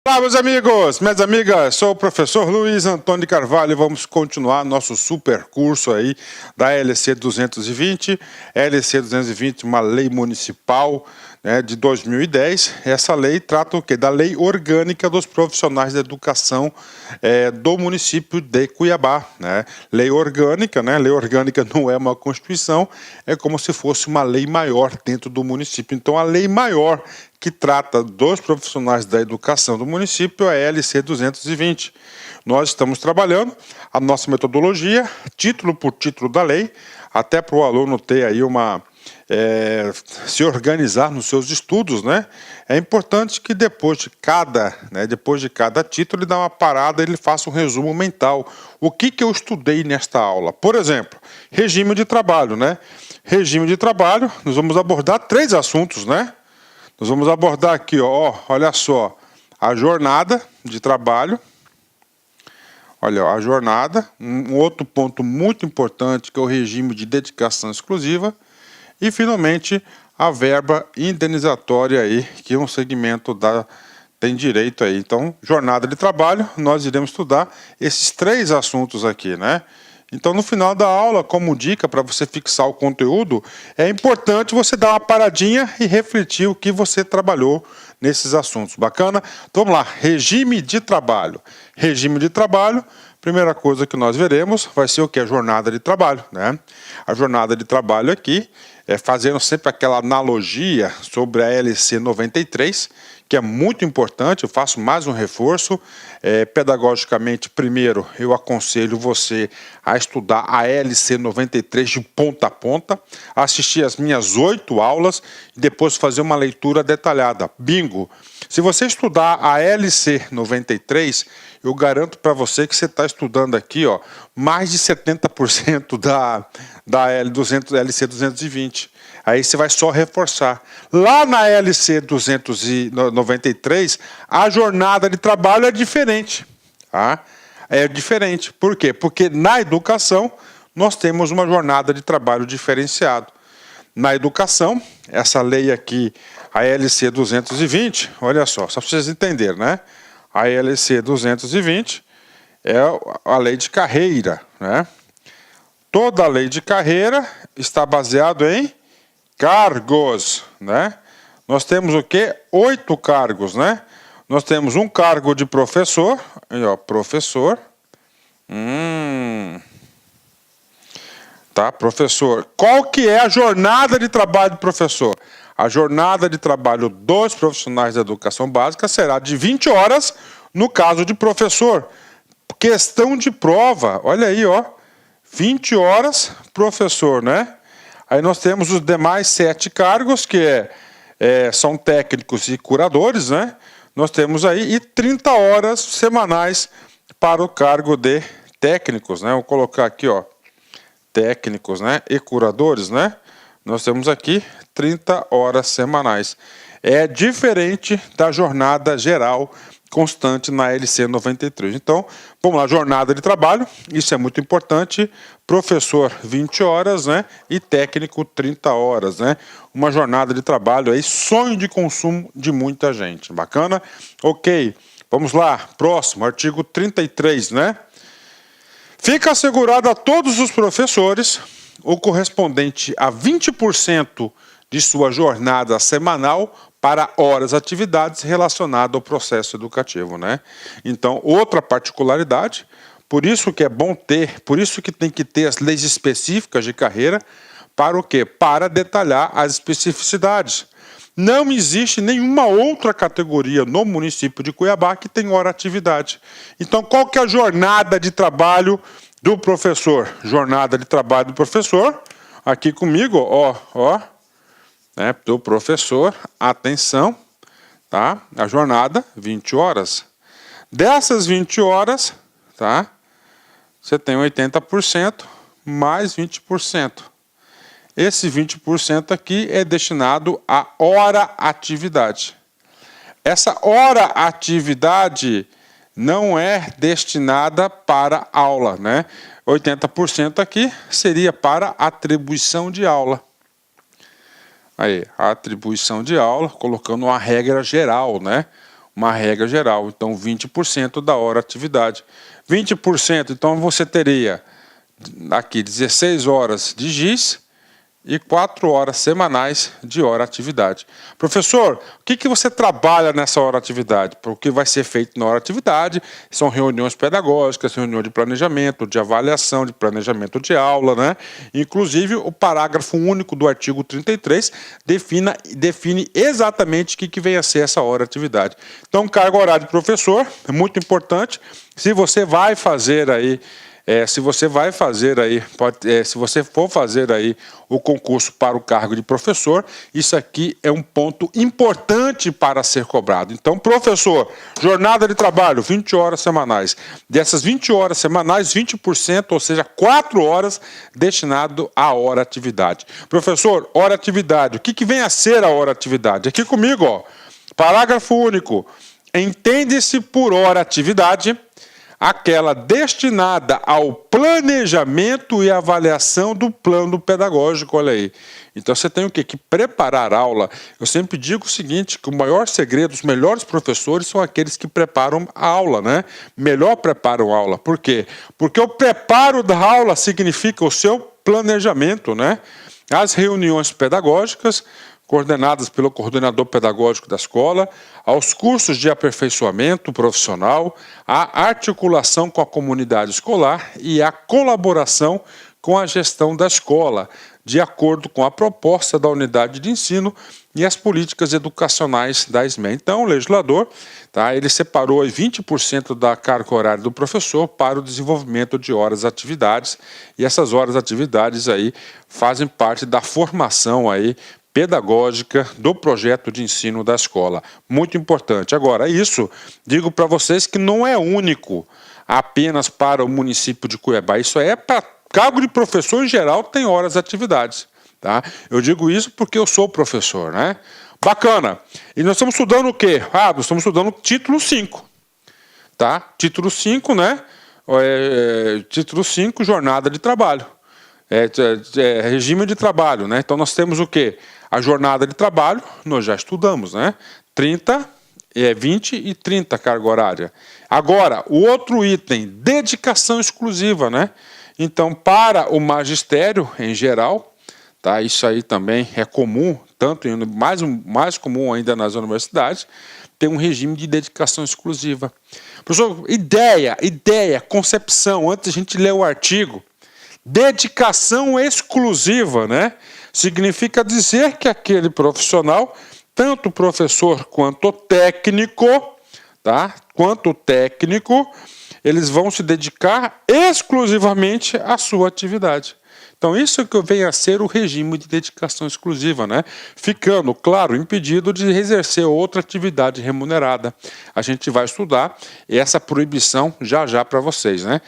Olá, meus amigos, minhas amigas, sou o professor Luiz Antônio de Carvalho e vamos continuar nosso super curso aí da LC 220. LC 220, uma lei municipal, né, de 2010. Essa lei trata o quê? Da lei orgânica dos profissionais da educação do município de Cuiabá, né? Lei orgânica, né? Lei orgânica não é uma constituição, é como se fosse uma lei maior dentro do município. Então, a lei maior que trata dos profissionais da educação do município é a LC 220. Nós estamos trabalhando a nossa metodologia, título por título da lei, até para o aluno ter aí se organizar nos seus estudos, né? É importante que depois de cada título ele dá uma parada, ele faça um resumo mental. O que eu estudei nesta aula? Por exemplo, regime de trabalho, né? Regime de trabalho, nós vamos abordar 3 assuntos, né? Nós vamos abordar aqui, ó, olha só, a jornada de trabalho. Olha, ó, a jornada. Um outro ponto muito importante que é o regime de dedicação exclusiva. E, finalmente, a verba indenizatória aí, que um segmento tem direito aí. Então, jornada de trabalho, nós iremos estudar esses 3 assuntos aqui, né? Então, no final da aula, como dica para você fixar o conteúdo, é importante você dar uma paradinha e refletir o que você trabalhou nesses assuntos. Bacana? Então, vamos lá. Regime de trabalho. Regime de trabalho, primeira coisa que nós veremos vai ser o que? A jornada de trabalho, né? A jornada de trabalho aqui, fazendo sempre aquela analogia sobre a LC 93, que é muito importante. Eu faço mais um reforço. Pedagogicamente, primeiro, eu aconselho você a estudar a LC 93 de ponta a ponta, assistir as minhas 8 aulas e depois fazer uma leitura detalhada. Bingo! Se você estudar a LC 93, eu garanto para você que você está estudando aqui, ó, mais de 70% da LC 220. Aí você vai só reforçar. Lá na LC 293, a jornada de trabalho é diferente. Tá? É diferente. Por quê? Porque na educação nós temos uma jornada de trabalho diferenciado. Na educação, essa lei aqui, a LC 220, olha só para vocês entenderem, né? A LC 220 é a lei de carreira, né? Toda a lei de carreira está baseada em cargos, né? Nós temos o quê? 8 cargos, né? Nós temos um cargo de professor, aí, ó, professor. Tá, professor. Qual que é a jornada de trabalho do professor? A jornada de trabalho dos profissionais da educação básica será de 20 horas no caso de professor. Questão de prova, olha aí, ó. 20 horas, professor, né? Aí nós temos os demais 7 cargos, que são técnicos e curadores, né? Nós temos aí 30 horas semanais para o cargo de técnicos, né? Vou colocar aqui, ó, técnicos, né? E curadores, né? Nós temos aqui 30 horas semanais. É diferente da jornada geral constante na LC 93. Então, vamos lá, jornada de trabalho, isso é muito importante. Professor, 20 horas, né? E técnico, 30 horas, né? Uma jornada de trabalho aí, sonho de consumo de muita gente. Bacana? Ok, vamos lá, próximo, artigo 33, né? Fica assegurado a todos os professores o correspondente a 20% de sua jornada semanal para horas atividades relacionadas ao processo educativo, né? Então, outra particularidade, por isso que é bom ter, por isso que tem que ter as leis específicas de carreira, para o quê? Para detalhar as especificidades. Não existe nenhuma outra categoria no município de Cuiabá que tem hora atividade. Então, qual que é a jornada de trabalho do professor? Jornada de trabalho do professor, aqui comigo, ó, né, do professor, atenção, tá? A jornada, 20 horas. Dessas 20 horas, tá? Você tem 80% mais 20%. Esse 20% aqui é destinado à hora atividade. Essa hora atividade não é destinada para aula, né? 80% aqui seria para atribuição de aula. Aí, a atribuição de aula, colocando uma regra geral, né? uma regra geral. Então, 20% da hora atividade. 20%, então você teria aqui 16 horas de GIS e 4 horas semanais de hora atividade. Professor, o que você trabalha nessa hora atividade? O que vai ser feito na hora atividade são reuniões pedagógicas, reunião de planejamento, de avaliação, de planejamento de aula, né? Inclusive, o parágrafo único do artigo 33 define exatamente o que vem a ser essa hora atividade. Então, carga horária de professor é muito importante. Se você vai fazer aí se você for fazer aí o concurso para o cargo de professor, isso aqui é um ponto importante para ser cobrado. Então, professor, jornada de trabalho, 20 horas semanais. Dessas 20 horas semanais, 20%, ou seja, 4 horas destinado à hora atividade. Professor, hora atividade, o que vem a ser a hora atividade? Aqui comigo, ó, parágrafo único. Entende-se por hora atividade aquela destinada ao planejamento e avaliação do plano pedagógico, olha aí. Então você tem o quê? Que preparar a aula. Eu sempre digo o seguinte, que o maior segredo, os melhores professores são aqueles que preparam a aula, né? Melhor preparam a aula. Por quê? Porque o preparo da aula significa o seu planejamento, né? As reuniões pedagógicas, coordenadas pelo coordenador pedagógico da escola, aos cursos de aperfeiçoamento profissional, a articulação com a comunidade escolar e a colaboração com a gestão da escola, de acordo com a proposta da unidade de ensino e as políticas educacionais da SME. Então, o legislador, ele separou 20% da carga horária do professor para o desenvolvimento de horas atividades, e essas horas atividades aí fazem parte da formação aí pedagógica do projeto de ensino da escola. Muito importante. Agora, isso, digo para vocês que não é único apenas para o município de Cuiabá. Isso é para cargo de professor em geral, tem horas atividades. Tá? Eu digo isso porque eu sou professor, né? Bacana. E nós estamos estudando o quê? Nós estamos estudando título 5. Tá? Título 5, né? Título 5, jornada de trabalho. Regime de trabalho, né? Então nós temos o quê? A jornada de trabalho, nós já estudamos, né? 30, 20 e 30 carga horária. Agora, o outro item, dedicação exclusiva, né? Então, para o magistério em geral, tá? Isso aí também é comum, tanto mais comum ainda nas universidades, tem um regime de dedicação exclusiva. Professor, ideia, concepção, antes a gente ler o artigo, dedicação exclusiva, né? Significa dizer que aquele profissional, tanto professor quanto técnico, tá? Eles vão se dedicar exclusivamente à sua atividade. Então, isso é que vem a ser o regime de dedicação exclusiva, né? Ficando, claro, impedido de exercer outra atividade remunerada. A gente vai estudar essa proibição já para vocês, né?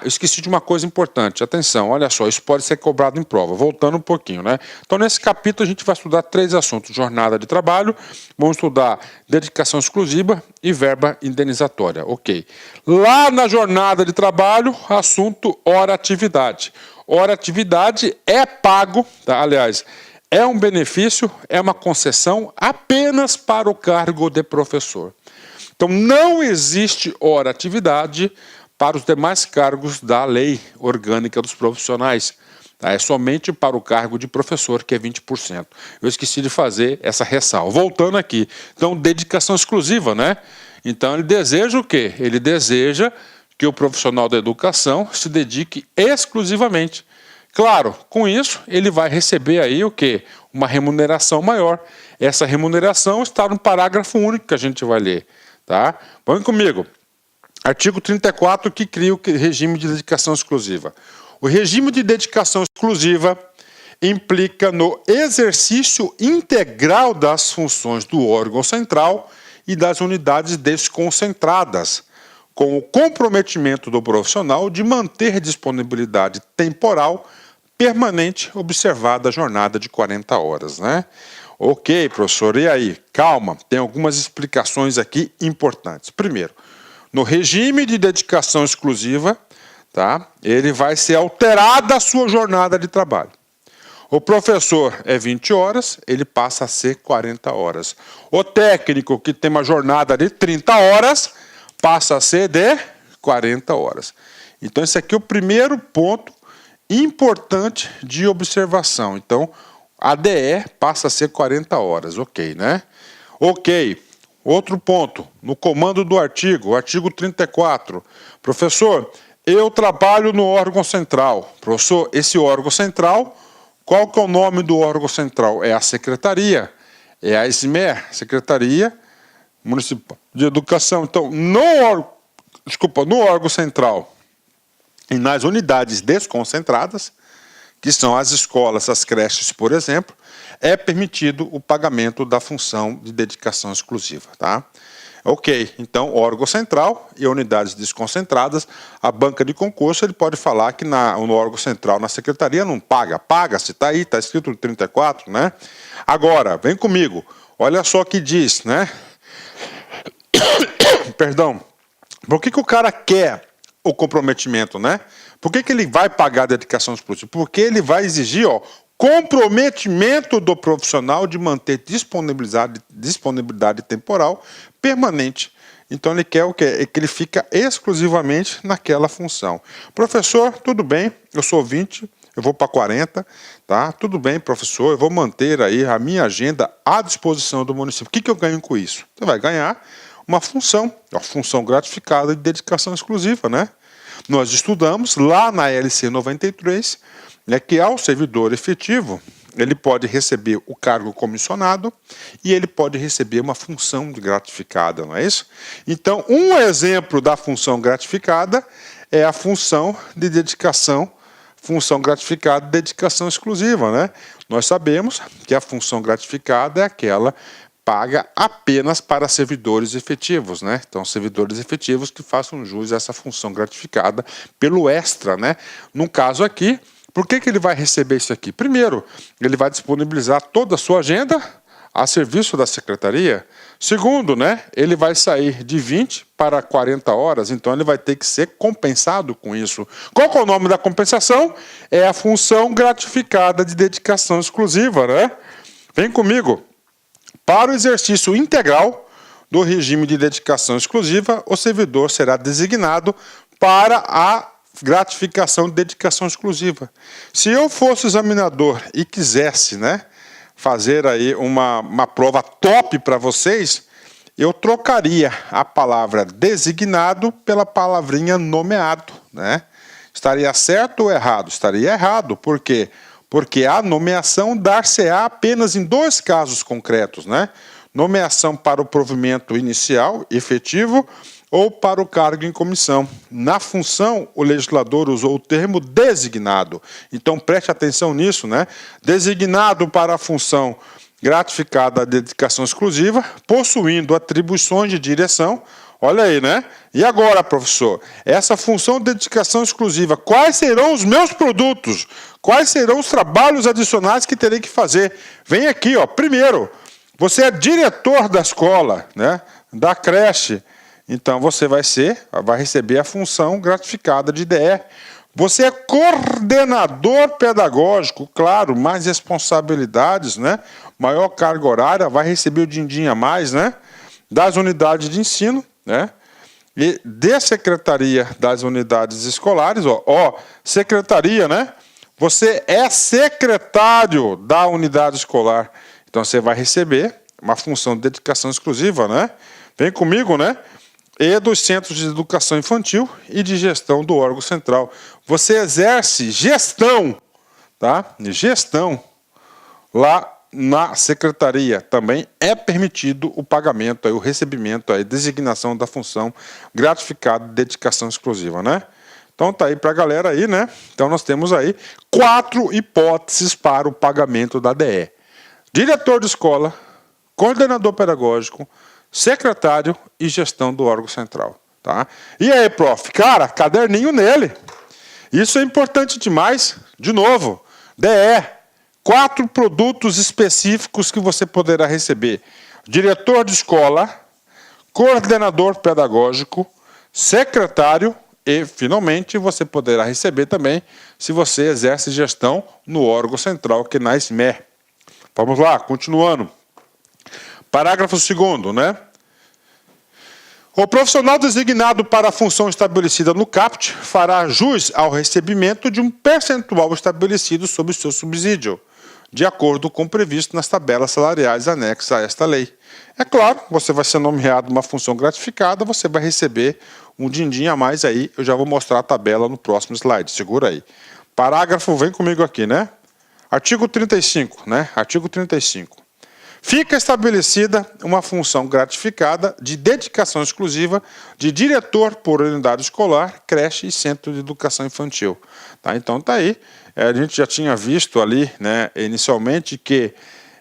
Eu esqueci de uma coisa importante. Atenção, olha só, isso pode ser cobrado em prova. Voltando um pouquinho, né? Então, nesse capítulo, a gente vai estudar 3 assuntos. Jornada de trabalho, vamos estudar dedicação exclusiva e verba indenizatória. Ok. Lá na jornada de trabalho, assunto hora-atividade. Hora-atividade é pago, tá? Aliás, é um benefício, é uma concessão apenas para o cargo de professor. Então, não existe hora-atividade para os demais cargos da lei orgânica dos profissionais. Tá? É somente para o cargo de professor, que é 20%. Eu esqueci de fazer essa ressalva. Voltando aqui. Então, dedicação exclusiva, né? Então, ele deseja o quê? Ele deseja que o profissional da educação se dedique exclusivamente. Claro, com isso, ele vai receber aí o quê? Uma remuneração maior. Essa remuneração está no parágrafo único que a gente vai ler. Tá? Vamos comigo. Artigo 34, que cria o regime de dedicação exclusiva. O regime de dedicação exclusiva implica no exercício integral das funções do órgão central e das unidades desconcentradas, com o comprometimento do profissional de manter disponibilidade temporal permanente observada a jornada de 40 horas, né? Ok, professor, e aí? Calma, tem algumas explicações aqui importantes. Primeiro, no regime de dedicação exclusiva, tá? Ele vai ser alterada a sua jornada de trabalho. O professor é 20 horas, ele passa a ser 40 horas. O técnico, que tem uma jornada de 30 horas, passa a ser de 40 horas. Então, esse aqui é o primeiro ponto importante de observação. Então, a DE passa a ser 40 horas, ok, né? Ok. Outro ponto, no comando do artigo 34. Professor, eu trabalho no órgão central. Professor, esse órgão central, qual que é o nome do órgão central? É a secretaria, é a SMER, Secretaria Municipal de Educação. Então, no órgão central e nas unidades desconcentradas, que são as escolas, as creches, por exemplo, é permitido o pagamento da função de dedicação exclusiva, tá? Ok, então, órgão central e unidades desconcentradas, a banca de concurso, ele pode falar que no órgão central, na secretaria, não paga. Paga-se, está aí, está escrito no 34, né? Agora, vem comigo, olha só o que diz, né? Perdão. Por que o cara quer o comprometimento, né? Por que ele vai pagar a dedicação exclusiva? Porque ele vai exigir, comprometimento do profissional de manter disponibilidade temporal permanente. Então, ele quer o quê? É que ele fica exclusivamente naquela função. Professor, tudo bem, eu sou 20, eu vou para 40, tá? Tudo bem, professor, eu vou manter aí a minha agenda à disposição do município. O que eu ganho com isso? Você vai ganhar uma função gratificada de dedicação exclusiva, né? Nós estudamos lá na LC 93, que ao servidor efetivo, ele pode receber o cargo comissionado e ele pode receber uma função gratificada, não é isso? Então, um exemplo da função gratificada é a função de dedicação, função gratificada de dedicação exclusiva, né? Nós sabemos que a função gratificada é aquela paga apenas para servidores efetivos, né? Então, servidores efetivos que façam jus a essa função gratificada pelo extra, né? No caso aqui, por que ele vai receber isso aqui? Primeiro, ele vai disponibilizar toda a sua agenda a serviço da secretaria. Segundo, né, ele vai sair de 20 para 40 horas, então ele vai ter que ser compensado com isso. Qual que é o nome da compensação? É a função gratificada de dedicação exclusiva, né? Vem comigo. Para o exercício integral do regime de dedicação exclusiva, o servidor será designado para a gratificação de dedicação exclusiva. Se eu fosse examinador e quisesse, né, fazer aí uma prova top para vocês, eu trocaria a palavra designado pela palavrinha nomeado, né? Estaria certo ou errado? Estaria errado. Por quê? Porque a nomeação dar-se-á apenas em dois casos concretos, né? Nomeação para o provimento inicial, efetivo, ou para o cargo em comissão. Na função, o legislador usou o termo designado. Então, preste atenção nisso, né? Designado para a função gratificada de dedicação exclusiva, possuindo atribuições de direção. Olha aí, né? E agora, professor, essa função de dedicação exclusiva, quais serão os meus produtos? Quais serão os trabalhos adicionais que terei que fazer? Vem aqui, ó. Primeiro, você é diretor da escola, né? Da creche. Então, você vai receber a função gratificada de DE. Você é coordenador pedagógico, claro, mais responsabilidades, né? Maior carga horária, vai receber o din-din a mais, né? Das unidades de ensino, né? E de secretaria das unidades escolares, secretaria, né? Você é secretário da unidade escolar. Então, você vai receber uma função de dedicação exclusiva, né? Vem comigo, né? E dos centros de educação infantil e de gestão do órgão central. Você exerce gestão, tá? Gestão lá na secretaria. Também é permitido o pagamento, o recebimento, a designação da função gratificada de dedicação exclusiva, né? Então tá aí para a galera aí, né? Então nós temos aí 4 hipóteses para o pagamento da DE. Diretor de escola, coordenador pedagógico, secretário e gestão do órgão central, tá? E aí, prof, cara, caderninho nele. Isso é importante demais. De novo, DE, 4 produtos específicos que você poderá receber. Diretor de escola, coordenador pedagógico, secretário E, finalmente, você poderá receber também se você exerce gestão no órgão central, que é na SME. Vamos lá, continuando. Parágrafo 2º, né? O profissional designado para a função estabelecida no CAPT fará jus ao recebimento de um percentual estabelecido sobre o seu subsídio, de acordo com o previsto nas tabelas salariais anexas a esta lei. É claro, você vai ser nomeado uma função gratificada, você vai receber um din-din a mais aí. Eu já vou mostrar a tabela no próximo slide, segura aí. Parágrafo, vem comigo aqui, né? Artigo 35, né? Artigo 35. Fica estabelecida uma função gratificada de dedicação exclusiva de diretor por unidade escolar, creche e centro de educação infantil. Tá? Então tá aí. A gente já tinha visto ali, né, inicialmente, que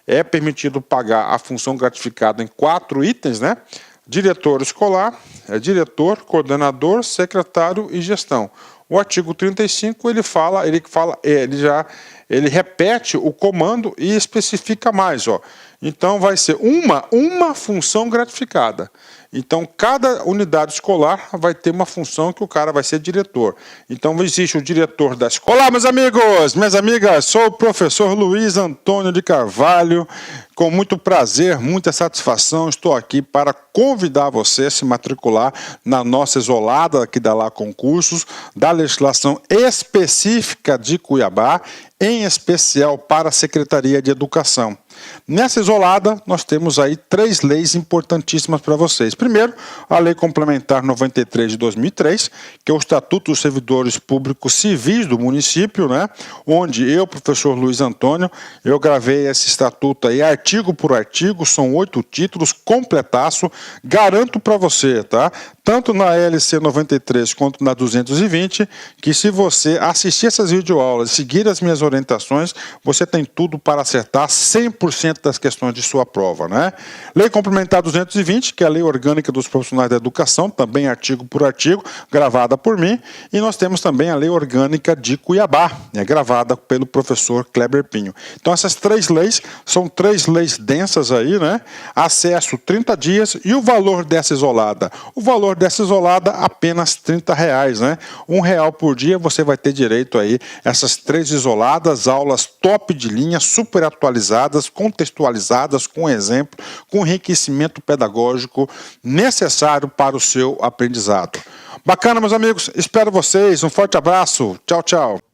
é permitido pagar a função gratificada em 4 itens, né? Diretor escolar, diretor, coordenador, secretário e gestão. O artigo 35 ele repete o comando e especifica mais, ó. Então vai ser uma função gratificada. Então cada unidade escolar vai ter uma função que o cara vai ser diretor. Então existe o diretor da escola. Olá, meus amigos, minhas amigas, sou o professor Luiz Antônio de Carvalho. Com muito prazer, muita satisfação, estou aqui para convidar você a se matricular na nossa isolada aqui da Lá Concursos, da legislação específica de Cuiabá, em especial para a Secretaria de Educação. Nessa isolada, nós temos aí 3 leis importantíssimas para vocês. Primeiro, a Lei Complementar 93 de 2003, que é o Estatuto dos Servidores Públicos Civis do município, né? Onde eu, professor Luiz Antônio, eu gravei esse estatuto aí, artigo por artigo, são 8 títulos, completaço, garanto para você, tá? Tanto na LC 93 quanto na 220, que se você assistir essas videoaulas e seguir as minhas orientações, você tem tudo para acertar 100% das questões de sua prova, né? Lei Complementar 220, que é a Lei Orgânica dos Profissionais da Educação, também artigo por artigo, gravada por mim, e nós temos também a Lei Orgânica de Cuiabá, gravada pelo professor Kleber Pinho. Então essas 3 leis são 3 leis densas aí, né? Acesso 30 dias e o valor dessa isolada? O valor dessa isolada apenas R$30, né? R$1 por dia você vai ter direito aí essas 3 isoladas, aulas top de linha, super atualizadas, contextualizadas, com exemplo, com enriquecimento pedagógico necessário para o seu aprendizado. Bacana, meus amigos, espero vocês, um forte abraço, tchau, tchau.